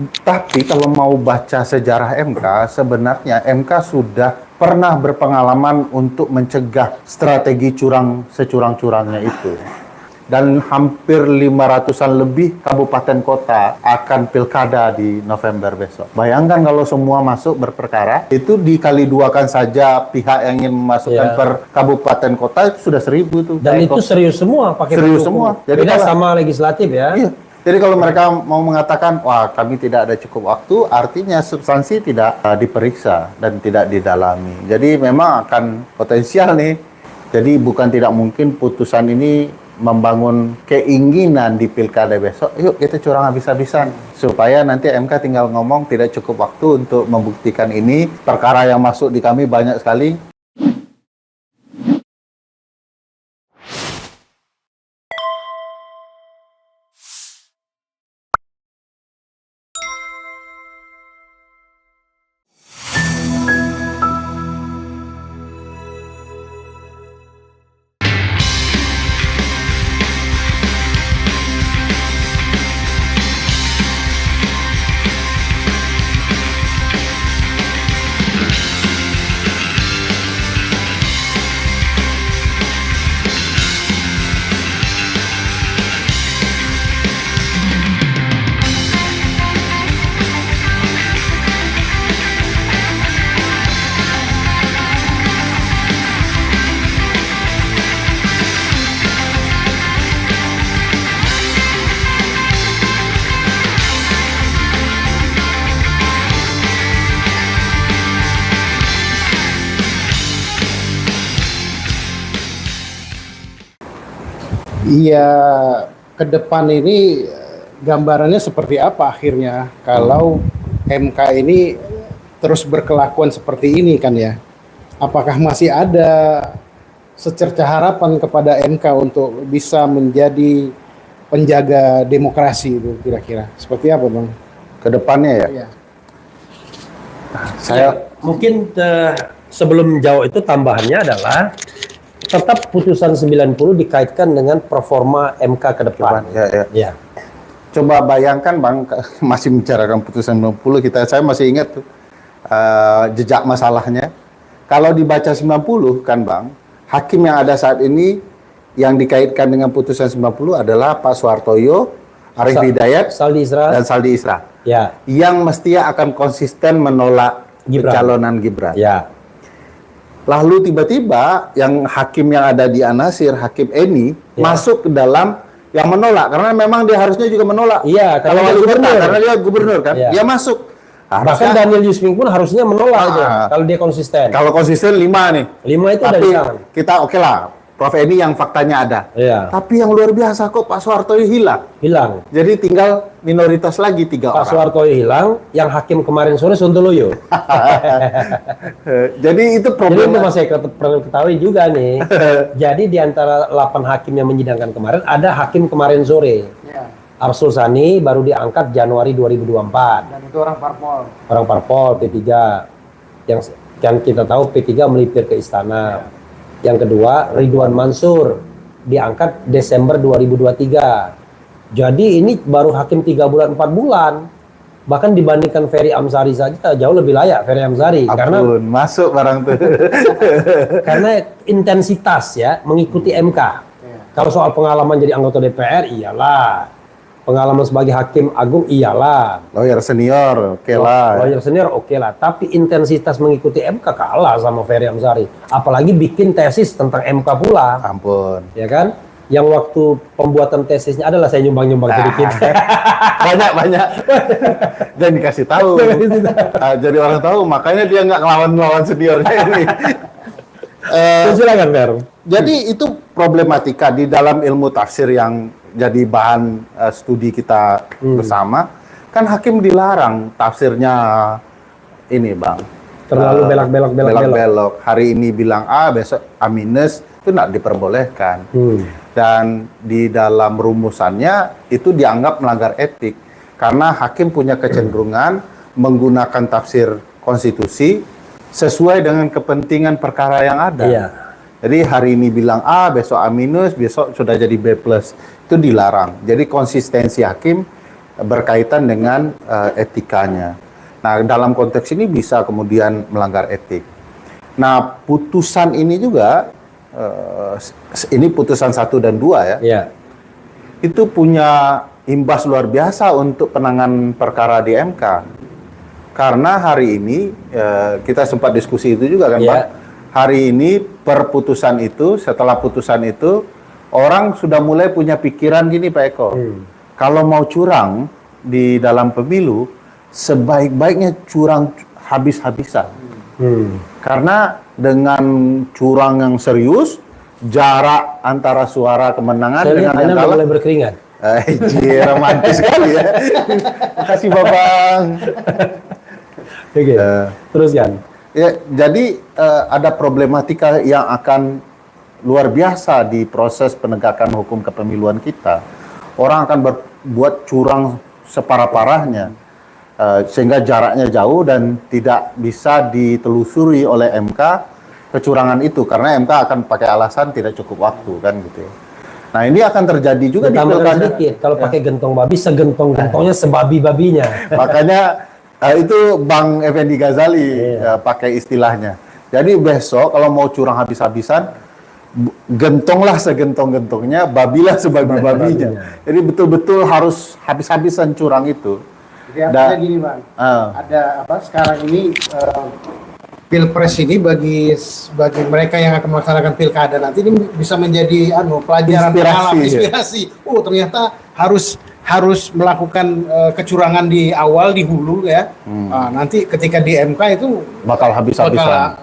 Tapi kalau mau baca sejarah MK, sebenarnya MK sudah pernah berpengalaman untuk mencegah strategi curang securang-curangnya itu. Dan hampir 500-an lebih kabupaten kota akan pilkada di November besok. Bayangkan kalau semua masuk berperkara, itu dikali duakan saja pihak yang ingin memasukkan per kabupaten kota itu sudah 1.000 tuh. Dan itu serius semua pakai serius semua. Jadi beda sama legislatif ya. Iya. Jadi kalau mereka mau mengatakan, wah kami tidak ada cukup waktu, artinya substansi tidak diperiksa dan tidak didalami. Jadi memang akan potensial nih. Jadi bukan tidak mungkin putusan ini membangun keinginan di pilkada besok, yuk kita curang habis-habisan. Supaya nanti MK tinggal ngomong tidak cukup waktu untuk membuktikan ini. Perkara yang masuk di kami banyak sekali. Iya, ke depan ini gambarannya seperti apa akhirnya kalau MK ini terus berkelakuan seperti ini kan ya? Apakah masih ada secerca harapan kepada MK untuk bisa menjadi penjaga demokrasi itu kira-kira? Seperti apa, Bang? Ke depannya ya? Iya. Saya mungkin sebelum jauh itu tambahannya adalah tetap putusan 90 dikaitkan dengan performa MK ke depan. Ya. Coba bayangkan Bang, masih membicarakan putusan 90, saya masih ingat tuh jejak masalahnya. Kalau dibaca 90 kan Bang, hakim yang ada saat ini yang dikaitkan dengan putusan 90 adalah Pak Soehartoyo, Arief Hidayat, dan Saldi Isra. Ya. Yang mestinya akan konsisten menolak pencalonan Gibran. Ya. Lalu tiba-tiba yang hakim yang ada di Anasir, Hakim Eni, masuk ke dalam yang menolak. Karena memang dia harusnya juga menolak. Iya, kalau dia gubernur. Karena dia gubernur kan, dia masuk. Bahkan Daniel Yusming pun harusnya menolak aja, kalau dia konsisten. Kalau konsisten 5 nih. 5 itu tapi udah kita oke lah, Prof. Eni yang faktanya ada. Iya. Tapi yang luar biasa kok Pak Soehartoyo hilang. Jadi tinggal minoritas lagi 3 orang. Pak Soehartoyo hilang, yang hakim kemarin sore Sontoloyo. Jadi itu problem. Jadi itu masih perlu ketahui juga nih. Jadi di antara 8 hakim yang menyidangkan kemarin, ada hakim kemarin sore. Ya. Arsul Sani baru diangkat Januari 2024. Dan itu orang parpol. Orang parpol P3. Yang kita tahu P3 melipir ke istana. Yang kedua, Ridwan Mansur diangkat Desember 2023. Jadi ini baru hakim 3 bulan 4 bulan. Bahkan dibandingkan Ferry Amsari saja jauh lebih layak Ferry Amsari. Karena masuk barang tuh. karena intensitas ya mengikuti MK. Kalau soal pengalaman jadi anggota DPR iyalah. Pengalaman sebagai hakim agung iyalah. Lawyer senior oke lah. Lawyer senior oke lah. Tapi intensitas mengikuti MK kalah sama Ferry Amsari. Apalagi bikin tesis tentang MK pula. Ampun. Ya kan? Yang waktu pembuatan tesisnya adalah saya nyumbang-nyumbang sedikit. Banyak. Dan dikasih tahu. Jadi orang tahu, makanya dia nggak ngelawan seniornya ini. Silakan, Fer. Jadi itu problematika di dalam ilmu tafsir yang jadi bahan studi kita bersama. Kan hakim dilarang tafsirnya ini Bang. Terlalu belak-belok. Hari ini bilang A, besok A minus, itu nggak diperbolehkan. Dan di dalam rumusannya itu dianggap melanggar etik. Karena hakim punya kecenderungan menggunakan tafsir konstitusi sesuai dengan kepentingan perkara yang ada. Iya. Jadi hari ini bilang A, besok A minus, besok sudah jadi B plus. Itu dilarang. Jadi konsistensi hakim berkaitan dengan etikanya. Nah, dalam konteks ini bisa kemudian melanggar etik. Nah, putusan ini juga, ini putusan 1 dan 2 ya, Ya. itu punya imbas luar biasa untuk penanganan perkara di MK. Karena hari ini, kita sempat diskusi itu juga kan Ya. Pak, hari ini per putusan itu, setelah putusan itu, orang sudah mulai punya pikiran gini Pak Eko, kalau mau curang di dalam pemilu, sebaik-baiknya curang habis-habisan. Karena dengan curang yang serius, jarak antara suara kemenangan Saya lihat dengan yang Anda kalah. mulai berkeringat. Romantis sekali ya. Makasih Babang. Oke. Teruskan. Ya, jadi ada problematika yang akan luar biasa di proses penegakan hukum kepemiluan kita. Orang akan berbuat curang separah-parahnya, sehingga jaraknya jauh dan tidak bisa ditelusuri oleh MK kecurangan itu, karena MK akan pakai alasan tidak cukup waktu kan gitu ya. Nah, ini akan terjadi juga di Tambahkan pilkada. sedikit, kalau pakai gentong babi, segentong-gentongnya sebabi-babinya. Makanya itu Bang Effendi Ghazali pakai istilahnya. Jadi besok kalau mau curang habis-habisan, gentonglah segentong-gentongnya, babilah sebabi-babinya. Jadi betul-betul harus habis-habisan curang itu. Jadi artinya gini Bang, ada apa sekarang ini Pilpres ini bagi mereka yang akan melaksanakan pilkada nanti ini bisa menjadi pelajaran Inspirasi, pengalaman, ya. inspirasi. Oh ternyata harus melakukan kecurangan di awal di hulu ya. Nanti ketika di MK itu Bakal habis-habisan.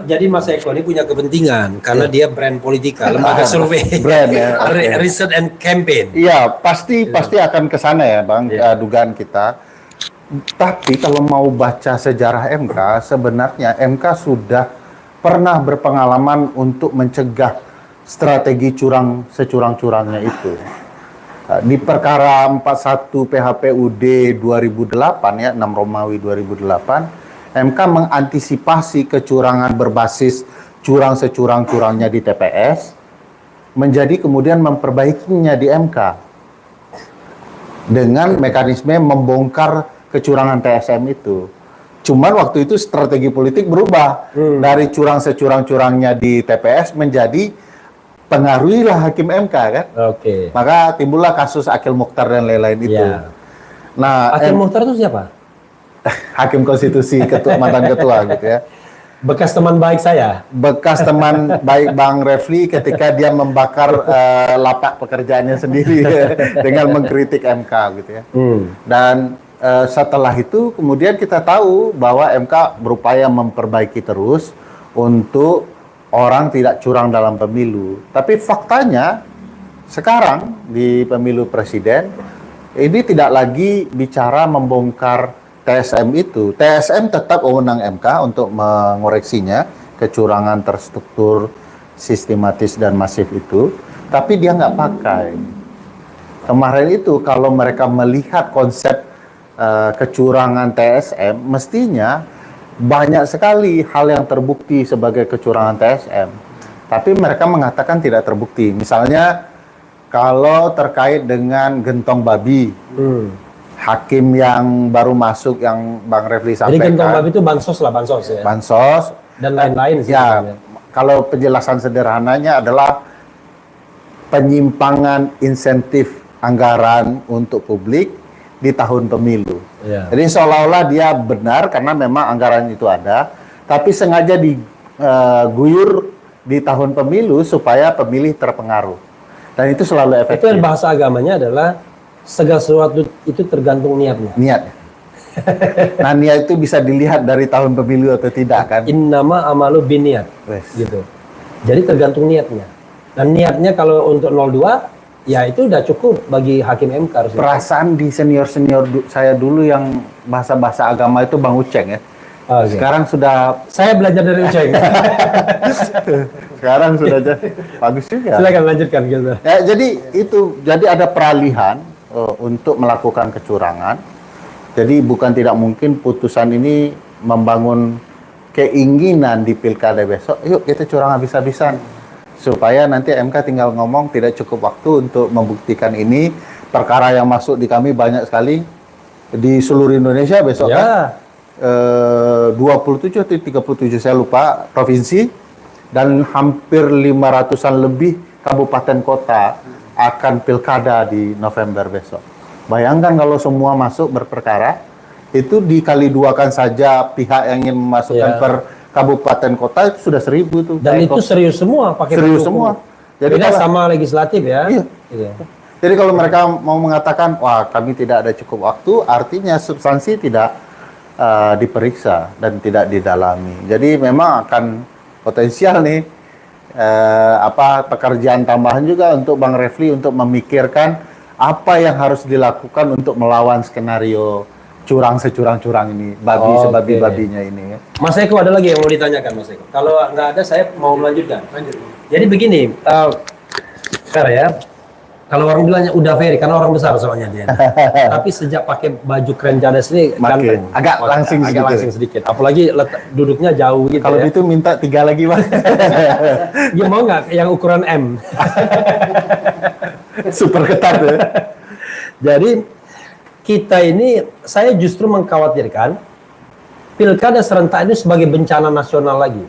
Jadi Mas Eko ini punya kepentingan karena dia brand politika, lembaga survei, Brand ya. Oke. research and campaign. Iya, pasti akan ke sana ya, Bang, dugaan kita. Tapi kalau mau baca sejarah MK, sebenarnya MK sudah pernah berpengalaman untuk mencegah strategi curang securang-curangnya itu. Di perkara 41 PHPUD 2008 ya, 6 Romawi 2008, MK mengantisipasi kecurangan berbasis curang securang-curangnya di TPS, menjadi kemudian memperbaikinya di MK dengan mekanisme membongkar kecurangan TSM itu. Cuman waktu itu strategi politik berubah dari curang securang-curangnya di TPS menjadi pengaruhilah hakim MK kan. Oke. Maka timbullah kasus Akil Mukhtar dan lain-lain itu. Ya. Nah, Akil Mukhtar itu siapa? hakim konstitusi, mantan ketua gitu ya. Bekas teman baik saya. Bekas teman baik Bang Refli ketika dia membakar lapak pekerjaannya sendiri dengan mengkritik MK gitu ya. Dan setelah itu kemudian kita tahu bahwa MK berupaya memperbaiki terus untuk orang tidak curang dalam pemilu. Tapi faktanya sekarang di pemilu presiden ini tidak lagi bicara membongkar TSM itu. TSM tetap wewenang MK untuk mengoreksinya, kecurangan terstruktur, sistematis dan masif itu, tapi dia nggak pakai. Kemarin itu kalau mereka melihat konsep kecurangan TSM, mestinya banyak sekali hal yang terbukti sebagai kecurangan TSM. Tapi mereka mengatakan tidak terbukti. Misalnya kalau terkait dengan gentong babi, hakim yang baru masuk yang Bang Refli Jadi sampaikan. gentong babi itu bansos lah, bansos ya. Bansos. Dan lain-lain sih. Ya, sebenarnya. kalau penjelasan sederhananya adalah penyimpangan insentif anggaran untuk publik di tahun pemilu. Ya. Jadi seolah-olah dia benar karena memang anggaran itu ada, tapi sengaja diguyur di tahun pemilu supaya pemilih terpengaruh. Dan itu selalu Itu efektif. yang bahasa agamanya adalah segala sesuatu itu tergantung niatnya. Niat. Nah, niat itu bisa dilihat dari tahun pemilu atau tidak kan? Innama amalu biniat. Wes. Gitu. Jadi tergantung niatnya. Dan niatnya kalau untuk 02 ya itu udah cukup bagi hakim MK harusnya. Perasaan di senior-senior saya dulu yang bahasa-bahasa agama itu Bang Uceng ya. Oke. Sekarang sudah Saya belajar dari Uceng. bagus juga. Silakan lanjutkan gitu. Ya, jadi ada peralihan untuk melakukan kecurangan. Jadi bukan tidak mungkin putusan ini membangun keinginan di pilkada besok, yuk kita curang habis-habisan. Supaya nanti MK tinggal ngomong tidak cukup waktu untuk membuktikan ini perkara yang masuk di kami banyak sekali di seluruh Indonesia besok kan. Ya. 27 atau 37 saya lupa provinsi, dan hampir 500-an lebih kabupaten kota akan pilkada di November besok. Bayangkan kalau semua masuk berperkara, itu dikali duakan saja pihak yang ingin memasukkan Ya. per kabupaten kota itu sudah 1.000 tuh. Dan itu serius semua pakai Serius pendukung. semua. Jadi Beda kalau- sama legislatif ya. Iya. Gitu. Jadi kalau mereka mau mengatakan, wah kami tidak ada cukup waktu, artinya substansi tidak diperiksa dan tidak didalami. Jadi memang akan potensial nih pekerjaan tambahan juga untuk Bang Refli untuk memikirkan apa yang harus dilakukan untuk melawan skenario curang securang-curang ini, babi Oke. sebabi-babinya ini. Ya. Mas Eko ada lagi yang mau ditanyakan Mas Eko. Kalau nggak ada saya mau melanjutkan. Jadi begini, Fer ya. Kalau orang bilangnya udah very, karena orang besar soalnya dia. Tapi sejak pakai baju keren Jades ini Makin. ganteng. Agak langsing agak sedikit. langsing sedikit. Apalagi duduknya jauh gitu Kalau ya. itu minta 3 lagi, Bang. Dia mau nggak yang ukuran M? Super ketat ya. Jadi kita ini, saya justru mengkhawatirkan pilkada serentak ini sebagai bencana nasional lagi.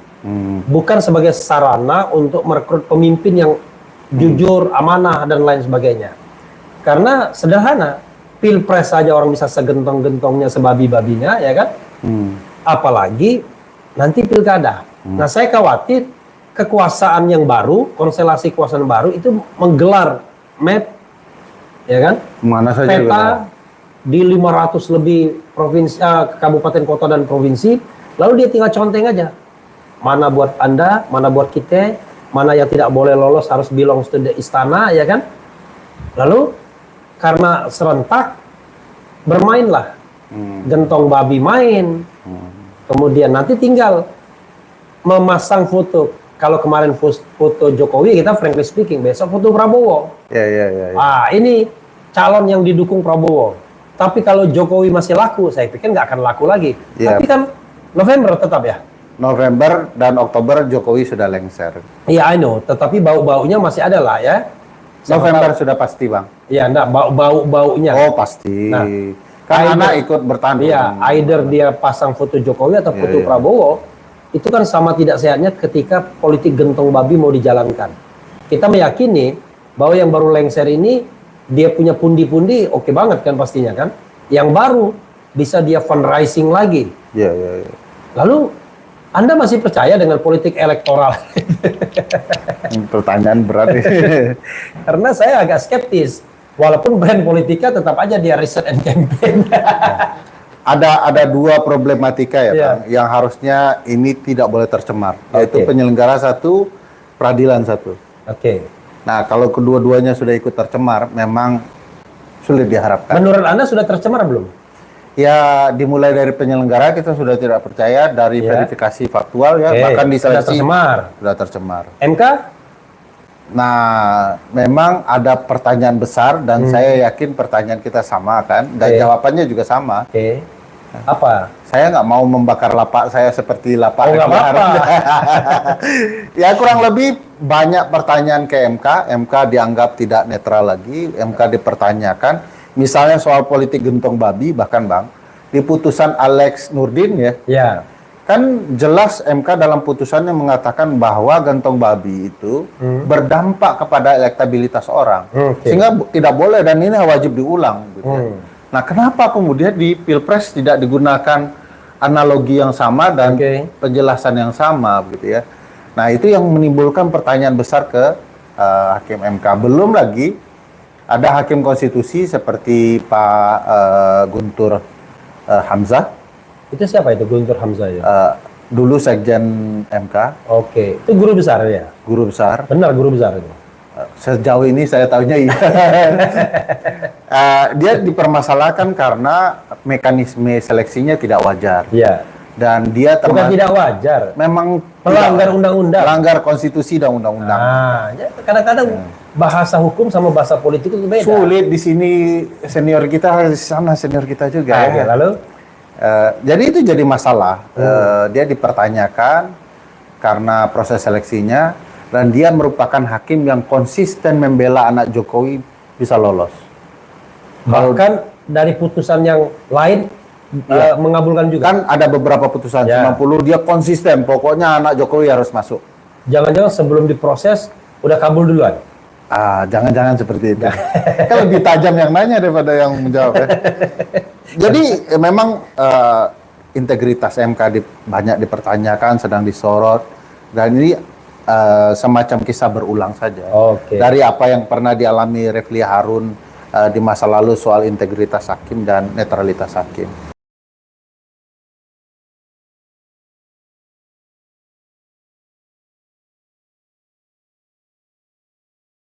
Bukan sebagai sarana untuk merekrut pemimpin yang jujur, amanah, dan lain sebagainya. Karena sederhana, pilpres saja orang bisa segentong-gentongnya, sebabi-babinya, ya kan? Apalagi nanti pilkada. Nah, saya khawatir kekuasaan yang baru, konstelasi kekuasaan baru itu menggelar map, ya kan? Mana saja Peta juga. di 500 lebih provinsi, kabupaten, kota, dan provinsi, lalu dia tinggal conteng aja. Mana buat Anda, mana buat kita, mana yang tidak boleh lolos harus belongs to the istana, ya kan? Lalu karena serentak bermainlah, gentong babi main, kemudian nanti tinggal memasang foto. Kalau kemarin foto Jokowi, kita frankly speaking, besok foto Prabowo. Ya. Ini calon yang didukung Prabowo. Tapi kalau Jokowi masih laku, saya pikir nggak akan laku lagi. Iya. Tapi kan November tetap ya. November dan Oktober Jokowi sudah lengser. Iya, I know. Tetapi bau-baunya masih ada lah ya. Siapa November tahu. sudah pasti, Bang. Iya, enggak, bau-baunya. Oh, pasti. Nah, kan either- anak ikut bertanding. Iya, either dia pasang foto Jokowi atau Iya, foto iya. Prabowo, itu kan sama tidak sehatnya ketika politik gentong babi mau dijalankan. Kita meyakini bahwa yang baru lengser ini, dia punya pundi-pundi, oke banget kan pastinya kan. Yang baru, bisa dia fundraising lagi. Iya. Lalu, Anda masih percaya dengan politik elektoral? Pertanyaan berat. Karena saya agak skeptis. Walaupun brand politika tetap aja dia riset and campaign. ada 2 problematika ya, Iya. Bang, yang harusnya ini tidak boleh tercemar, yaitu Oke. penyelenggara 1, peradilan 1. Oke. Nah, kalau kedua-duanya sudah ikut tercemar, memang sulit diharapkan. Menurut Anda sudah tercemar belum? Ya, dimulai dari penyelenggara kita sudah tidak percaya, dari Ya. verifikasi faktual ya, Oke, bahkan di sudah seleksi tercemar. sudah tercemar. MK? Nah, memang ada pertanyaan besar dan saya yakin pertanyaan kita sama kan, dan Oke. jawabannya juga sama. Oke. Apa? Saya nggak mau membakar lapak saya seperti lapak Oh, nggak Refli apa-apa. Ya kurang lebih banyak pertanyaan ke MK. MK dianggap tidak netral lagi. MK dipertanyakan. Misalnya soal politik gentong babi, bahkan Bang, di putusan Alex Nurdin ya, Ya. kan jelas MK dalam putusannya mengatakan bahwa gentong babi itu berdampak kepada elektabilitas orang. Oke. Sehingga tidak boleh, dan ini wajib diulang. Gitu ya. Nah, kenapa kemudian di Pilpres tidak digunakan analogi yang sama dan Oke. penjelasan yang sama gitu ya. Nah, itu yang menimbulkan pertanyaan besar ke Hakim MK. Belum lagi ada hakim konstitusi seperti Pak Guntur Hamzah, Itu siapa itu Guntur Hamzah ya? dulu Sekjen MK, Oke. Itu guru besar ya? guru besar. Benar guru besar itu. Sejauh ini saya tahunya iya. Dia dipermasalahkan karena mekanisme seleksinya tidak wajar. Iya. Dan dia Bukan tidak wajar. memang Melanggar tidak- undang-undang. melanggar konstitusi dan undang-undang. Nah, ya, kadang-kadang bahasa hukum sama bahasa politik itu beda. Sulit di sini senior kita, di sana senior kita juga. Oke, ya. lalu? Jadi itu jadi masalah. Dia dipertanyakan karena proses seleksinya, dan dia merupakan hakim yang konsisten membela anak Jokowi bisa lolos. Bahkan dari putusan yang lain mengabulkan juga. Kan ada beberapa putusan Ya. 90 dia konsisten, pokoknya anak Jokowi harus masuk. Jangan-jangan sebelum diproses udah kabul duluan. Jangan-jangan seperti itu. Kan lebih tajam yang nanya daripada yang menjawab ya. Jadi memang integritas MK banyak dipertanyakan, sedang disorot, dan ini semacam kisah berulang saja. Oke. Dari apa yang pernah dialami Refli Harun di masa lalu soal integritas hakim dan netralitas hakim.